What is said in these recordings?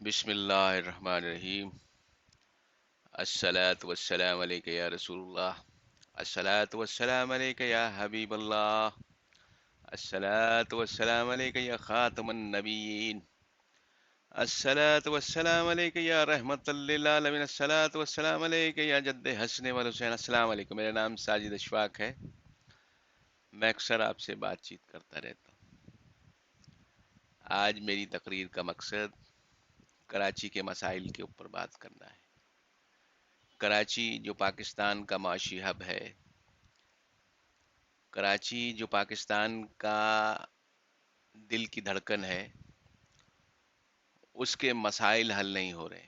بسم اللہ الرحمن الرحیم۔ الصلاۃ والسلام علیک یا رسول اللہ، الصلاۃ والسلام علیک یا حبیب اللہ، الصلاۃ والسلام علیک یا خاتم النبیین، الصلاۃ والسلام علیک یا رحمت للعالمین، الصلاۃ والسلام علیک یا جد حسن والحسین۔ السلام علیکم، میرا نام ساجد اشفاق ہے، میں اکثر آپ سے بات چیت کرتا رہتا ہوں۔ آج میری تقریر کا مقصد کراچی کے مسائل کے اوپر بات کرنا ہے۔ کراچی جو پاکستان کا معاشی ہب ہے، کراچی جو پاکستان کا دل کی دھڑکن ہے، اس کے مسائل حل نہیں ہو رہے۔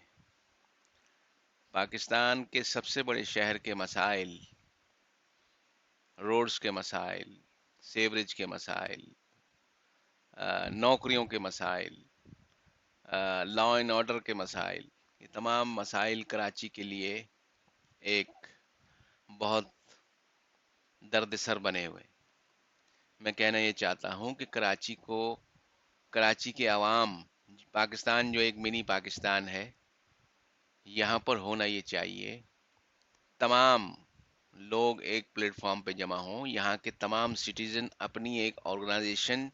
پاکستان کے سب سے بڑے شہر کے مسائل، روڈز کے مسائل، سیوریج کے مسائل، نوکریوں کے مسائل، لا اینڈ آرڈر کے مسائل، یہ تمام مسائل کراچی کے لیے ایک بہت درد سر بنے ہوئے۔ میں کہنا یہ چاہتا ہوں کہ کراچی کے عوام، پاکستان جو ایک منی پاکستان ہے، یہاں پر ہونا یہ چاہیے تمام لوگ ایک پلیٹ فارم پہ جمع ہوں، یہاں کے تمام سٹیزن اپنی ایک آرگنائزیشن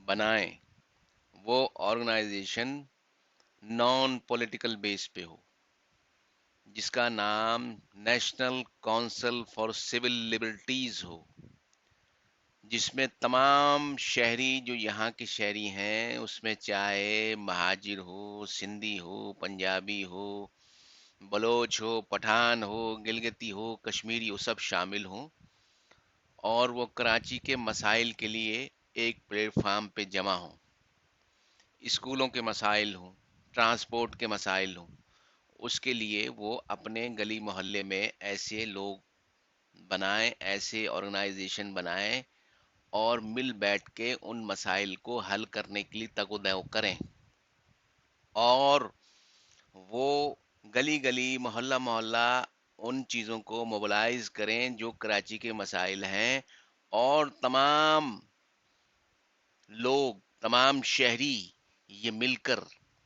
بنائیں، وہ آرگنائزیشن نان پولیٹیکل بیس پہ ہو، جس کا نام national council for civil liberties ہو، جس میں تمام شہری جو یہاں کے شہری ہیں، اس میں چاہے مہاجر ہو، سندھی ہو، پنجابی ہو، بلوچ ہو، پٹھان ہو، گلگتی ہو، کشمیری ہو، سب شامل ہوں، اور وہ کراچی کے مسائل کے لیے ایک پلیٹ فارم پہ جمع ہوں۔ اسکولوں کے مسائل ہوں، ٹرانسپورٹ کے مسائل ہوں، اس کے لیے وہ اپنے گلی محلے میں ایسے لوگ بنائیں، ایسے آرگنائزیشن بنائیں، اور مل بیٹھ کے ان مسائل کو حل کرنے کے لیے تگ و دو کریں، اور وہ گلی گلی، محلہ محلہ ان چیزوں کو موبلائز کریں جو کراچی کے مسائل ہیں، اور تمام لوگ، تمام شہری یہ مل کر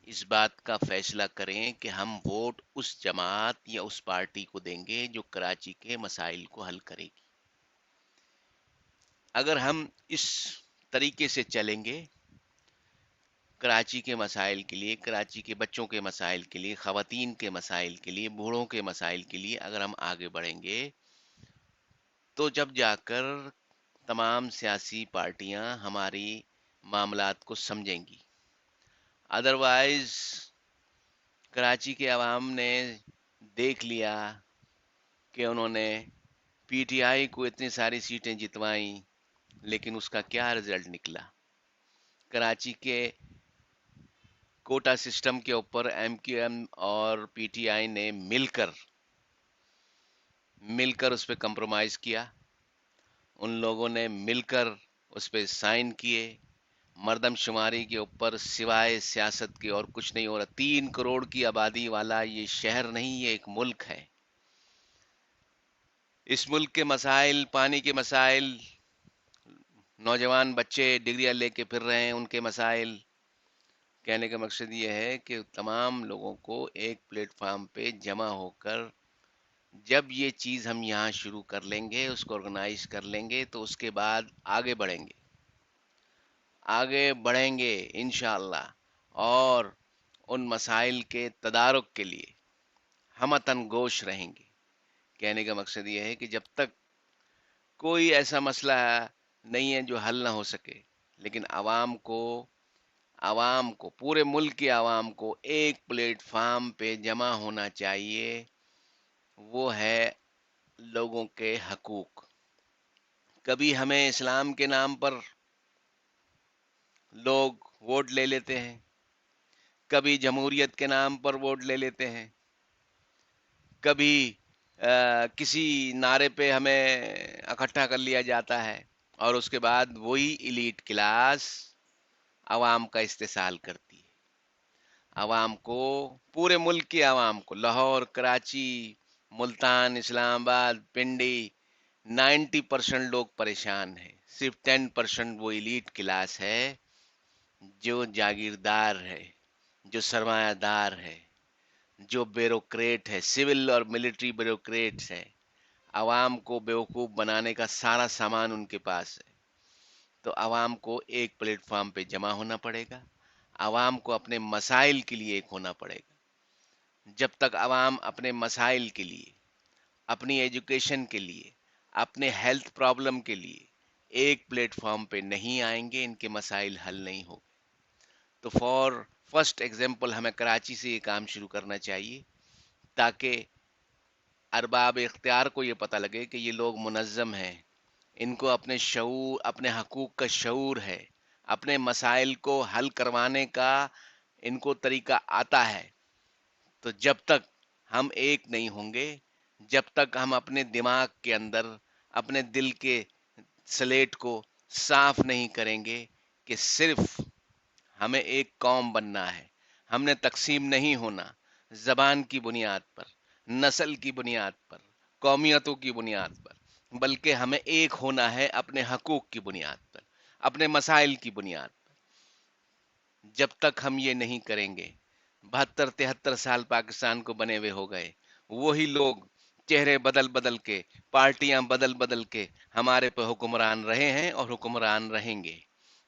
اس بات کا فیصلہ کریں کہ ہم ووٹ اس جماعت یا اس پارٹی کو دیں گے جو کراچی کے مسائل کو حل کرے گی۔ اگر ہم اس طریقے سے چلیں گے، کراچی کے مسائل کے لیے، کراچی کے بچوں کے مسائل کے لیے، خواتین کے مسائل کے لیے، بوڑھوں کے مسائل کے لیے اگر ہم آگے بڑھیں گے، تو جب جا کر تمام سیاسی پارٹیاں ہماری معاملات کو سمجھیں گی۔ ادروائز کراچی کے عوام نے دیکھ لیا کہ انہوں نے پی ٹی آئی کو اتنی ساری سیٹیں جتوائیں، لیکن اس کا کیا رزلٹ نکلا؟ کراچی کے کوٹا سسٹم کے اوپر ایم کیو ایم اور پی ٹی آئی نے مل کر اس پہ کمپرومائز کیا، ان لوگوں نے مل کر اس پہ سائن کیے۔ مردم شماری کے اوپر سوائے سیاست کے اور کچھ نہیں ہو رہا۔ 3 کروڑ کی آبادی والا یہ شہر نہیں، یہ ایک ملک ہے۔ اس ملک کے مسائل، پانی کے مسائل، نوجوان بچے ڈگریاں لے کے پھر رہے ہیں، ان کے مسائل، کہنے کا مقصد یہ ہے کہ تمام لوگوں کو ایک پلیٹ فارم پہ جمع ہو کر جب یہ چیز ہم یہاں شروع کر لیں گے، اس کو آرگنائز کر لیں گے، تو اس کے بعد آگے بڑھیں گے انشاءاللہ، اور ان مسائل کے تدارک کے لیے ہم تن گوش رہیں گے۔ کہنے کا مقصد یہ ہے کہ جب تک کوئی ایسا مسئلہ نہیں ہے جو حل نہ ہو سکے، لیکن عوام کو، پورے ملک کے عوام کو ایک پلیٹ فارم پہ جمع ہونا چاہیے، وہ ہے لوگوں کے حقوق۔ کبھی ہمیں اسلام کے نام پر لوگ ووٹ لے لیتے ہیں، کبھی جمہوریت کے نام پر ووٹ لے لیتے ہیں، کبھی کسی نعرے پہ ہمیں اکٹھا کر لیا جاتا ہے، اور اس کے بعد وہی ایلیٹ کلاس عوام کا استحصال کرتی ہے۔ عوام کو، پورے ملک کے عوام کو، لاہور، کراچی، ملتان، اسلام آباد، پنڈی، 90% لوگ پریشان ہیں۔ صرف 10% وہ ایلیٹ کلاس ہے جو جاگیردار ہے، جو سرمایہ دار ہے، جو بیوروکریٹ ہے، سول اور ملٹری بیوروکریٹس ہے، عوام کو بیوقوف بنانے کا سارا سامان ان کے پاس ہے. تو عوام کو ایک پلیٹ فارم پہ جمع ہونا پڑے گا، عوام کو اپنے مسائل کے لیے ایک ہونا پڑے گا. جب تک عوام اپنے مسائل کے لیے، اپنی ایجوکیشن کے لیے، اپنے ہیلتھ پرابلم کے لیے ایک پلیٹ فارم پہ نہیں آئیں گے، ان کے مسائل حل نہیں ہو. تو فار فرسٹ ایگزامپل ہمیں کراچی سے یہ کام شروع کرنا چاہیے، تاکہ ارباب اختیار کو یہ پتہ لگے کہ یہ لوگ منظم ہیں، ان کو اپنے شعور، اپنے حقوق کا شعور ہے، اپنے مسائل کو حل کروانے کا ان کو طریقہ آتا ہے. تو جب تک ہم ایک نہیں ہوں گے، جب تک ہم اپنے دماغ کے اندر، اپنے دل کے سلیٹ کو صاف نہیں کریں گے کہ صرف ہمیں ایک قوم بننا ہے، ہم نے تقسیم نہیں ہونا زبان کی بنیاد پر، نسل کی بنیاد پر، قومیتوں کی بنیاد پر، بلکہ ہمیں ایک ہونا ہے اپنے حقوق کی بنیاد پر، اپنے مسائل کی بنیاد پر. جب تک ہم یہ نہیں کریں گے، 72-73 سال پاکستان کو بنے ہوئے ہو گئے، وہی لوگ چہرے بدل بدل کے، پارٹیاں بدل بدل کے ہمارے پہ حکمران رہے ہیں اور حکمران رہیں گے.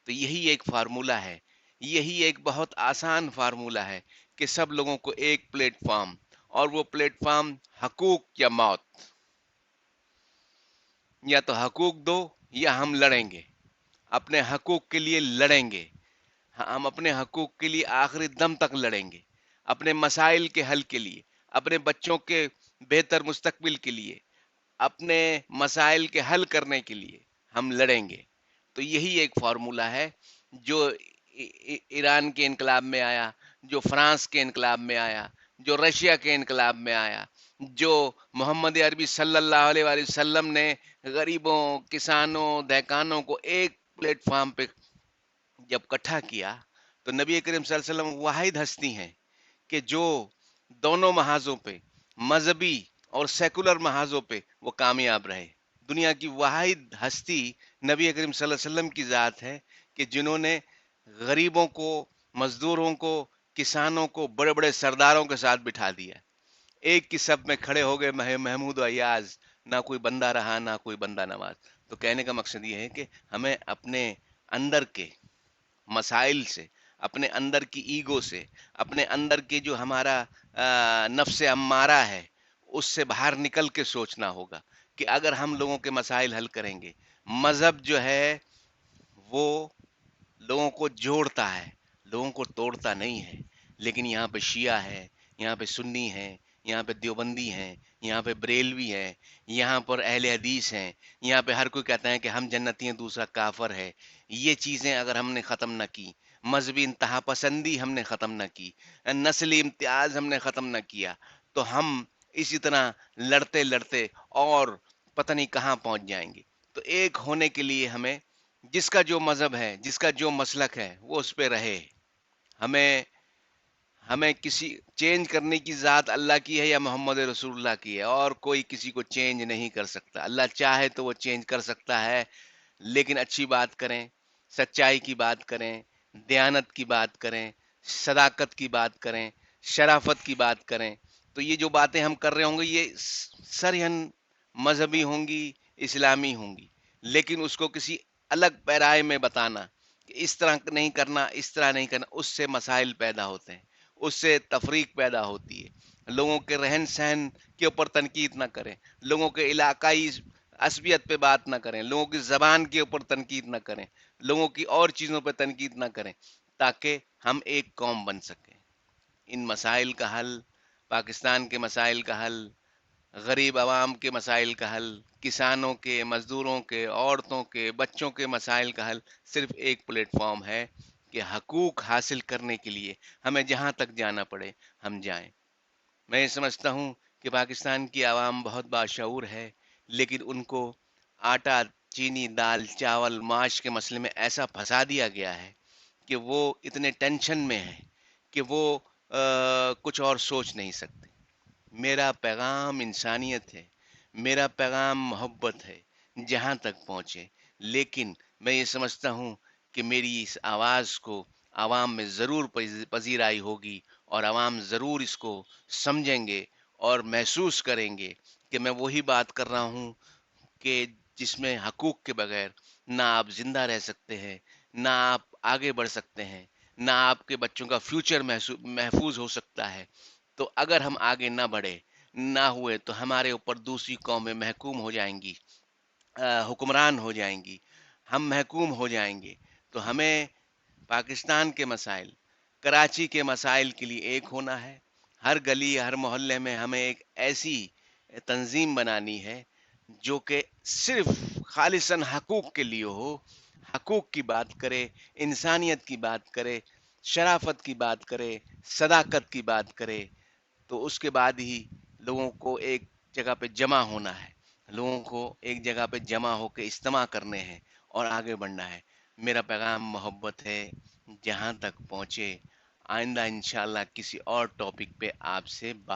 تو یہی ایک فارمولہ ہے، یہی ایک بہت آسان فارمولہ ہے کہ سب لوگوں کو ایک پلیٹ فارم، اور وہ پلیٹ فارم حقوق یا موت. یا تو حقوق دو یا ہم لڑیں گے، اپنے حقوق کے لیے لڑیں گے، ہم اپنے حقوق کے لیے آخری دم تک لڑیں گے، اپنے مسائل کے حل کے لیے، اپنے بچوں کے بہتر مستقبل کے لیے، اپنے مسائل کے حل کرنے کے لیے ہم لڑیں گے. تو یہی ایک فارمولہ ہے جو ایران کے انقلاب میں آیا، جو فرانس کے انقلاب میں آیا، جو رشیا کے انقلاب میں آیا، جو محمد عربی صلی اللہ علیہ وآلہ وسلم نے غریبوں، کسانوں، دہقانوں کو ایک پلیٹ فارم پہ جب اکٹھا کیا. تو نبی کریم صلی اللہ علیہ وسلم واحد ہستی ہیں کہ جو دونوں محاذوں پہ، مذہبی اور سیکولر محاذوں پہ وہ کامیاب رہے. دنیا کی واحد ہستی نبی کریم صلی اللہ علیہ وسلم کی ذات ہے کہ جنہوں نے غریبوں کو، مزدوروں کو، کسانوں کو بڑے بڑے سرداروں کے ساتھ بٹھا دیا. ایک کی سب میں کھڑے ہو گئے محمود و ایاز، نہ کوئی بندہ رہا نہ کوئی بندہ نواز. تو کہنے کا مقصد یہ ہے کہ ہمیں اپنے اندر کے مسائل سے، اپنے اندر کی ایگو سے، اپنے اندر کی جو ہمارا نفس امارہ ہے، اس سے باہر نکل کے سوچنا ہوگا کہ اگر ہم لوگوں کے مسائل حل کریں گے. مذہب جو ہے وہ لوگوں کو جوڑتا ہے، لوگوں کو توڑتا نہیں ہے. لیکن یہاں پہ شیعہ ہے، یہاں پہ سنی ہے، یہاں پہ دیوبندی ہیں، یہاں پہ بریلوی ہے، یہاں پر اہل حدیث ہیں، یہاں پہ ہر کوئی کہتا ہے کہ ہم جنتی ہیں دوسرا کافر ہے. یہ چیزیں اگر ہم نے ختم نہ کی، مذہبی انتہا پسندی ہم نے ختم نہ کی، نسلی امتیاز ہم نے ختم نہ کیا، تو ہم اسی طرح لڑتے لڑتے اور پتہ نہیں کہاں پہنچ جائیں گے. تو ایک ہونے کے لیے ہمیں، جس کا جو مذہب ہے، جس کا جو مسلک ہے، وہ اس پہ رہے. ہمیں ہمیں کسی چینج کرنے کی ذات اللہ کی ہے یا محمد رسول اللہ کی ہے، اور کوئی کسی کو چینج نہیں کر سکتا. اللہ چاہے تو وہ چینج کر سکتا ہے، لیکن اچھی بات کریں، سچائی کی بات کریں، دیانت کی بات کریں، صداقت کی بات کریں، شرافت کی بات کریں. تو یہ جو باتیں ہم کر رہے ہوں گے یہ سرہن مذہبی ہوں گی، اسلامی ہوں گی، لیکن اس کو کسی الگ پیرائے میں بتانا کہ اس طرح نہیں کرنا، اس طرح نہیں کرنا، اس سے مسائل پیدا ہوتے ہیں، اس سے تفریق پیدا ہوتی ہے. لوگوں کے رہن سہن کے اوپر تنقید نہ کریں، لوگوں کے علاقائی عصبیت پہ بات نہ کریں، لوگوں کی زبان کے اوپر تنقید نہ کریں، لوگوں کی اور چیزوں پہ تنقید نہ کریں، تاکہ ہم ایک قوم بن سکیں. ان مسائل کا حل، پاکستان کے مسائل کا حل، غریب عوام کے مسائل کا حل، کسانوں کے، مزدوروں کے، عورتوں کے، بچوں کے مسائل کا حل صرف ایک پلیٹ فارم ہے کہ حقوق حاصل کرنے کے لیے ہمیں جہاں تک جانا پڑے ہم جائیں. میں یہ سمجھتا ہوں کہ پاکستان کی عوام بہت باشعور ہے، لیکن ان کو آٹا، چینی، دال، چاول، معاش کے مسئلے میں ایسا پھنسا دیا گیا ہے کہ وہ اتنے ٹینشن میں ہے کہ وہ کچھ اور سوچ نہیں سکتے. میرا پیغام انسانیت ہے، میرا پیغام محبت ہے، جہاں تک پہنچے. لیکن میں یہ سمجھتا ہوں کہ میری اس آواز کو عوام میں ضرور پذیرائی ہوگی، اور عوام ضرور اس کو سمجھیں گے اور محسوس کریں گے کہ میں وہی بات کر رہا ہوں کہ جس میں حقوق کے بغیر نہ آپ زندہ رہ سکتے ہیں، نہ آپ آگے بڑھ سکتے ہیں، نہ آپ کے بچوں کا فیوچر محفوظ ہو سکتا ہے۔ تو اگر ہم آگے نہ بڑھے، نہ ہوئے، تو ہمارے اوپر دوسری قومیں محکوم ہو جائیں گی، حکمران ہو جائیں گی، ہم محکوم ہو جائیں گے۔ تو ہمیں پاکستان کے مسائل، کراچی کے مسائل کے لیے ایک ہونا ہے۔ ہر گلی، ہر محلے میں ہمیں ایک ایسی تنظیم بنانی ہے جو کہ صرف خالصاً حقوق کے لیے ہو، حقوق کی بات کرے، انسانیت کی بات کرے، شرافت کی بات کرے، صداقت کی بات کرے۔ تو اس کے بعد ہی لوگوں کو ایک جگہ پہ جمع ہونا ہے، لوگوں کو ایک جگہ پہ جمع ہو کے اجتماع کرنے ہیں اور آگے بڑھنا ہے۔ میرا پیغام محبت ہے، جہاں تک پہنچے۔ آئندہ انشاءاللہ کسی اور ٹاپک پہ آپ سے بات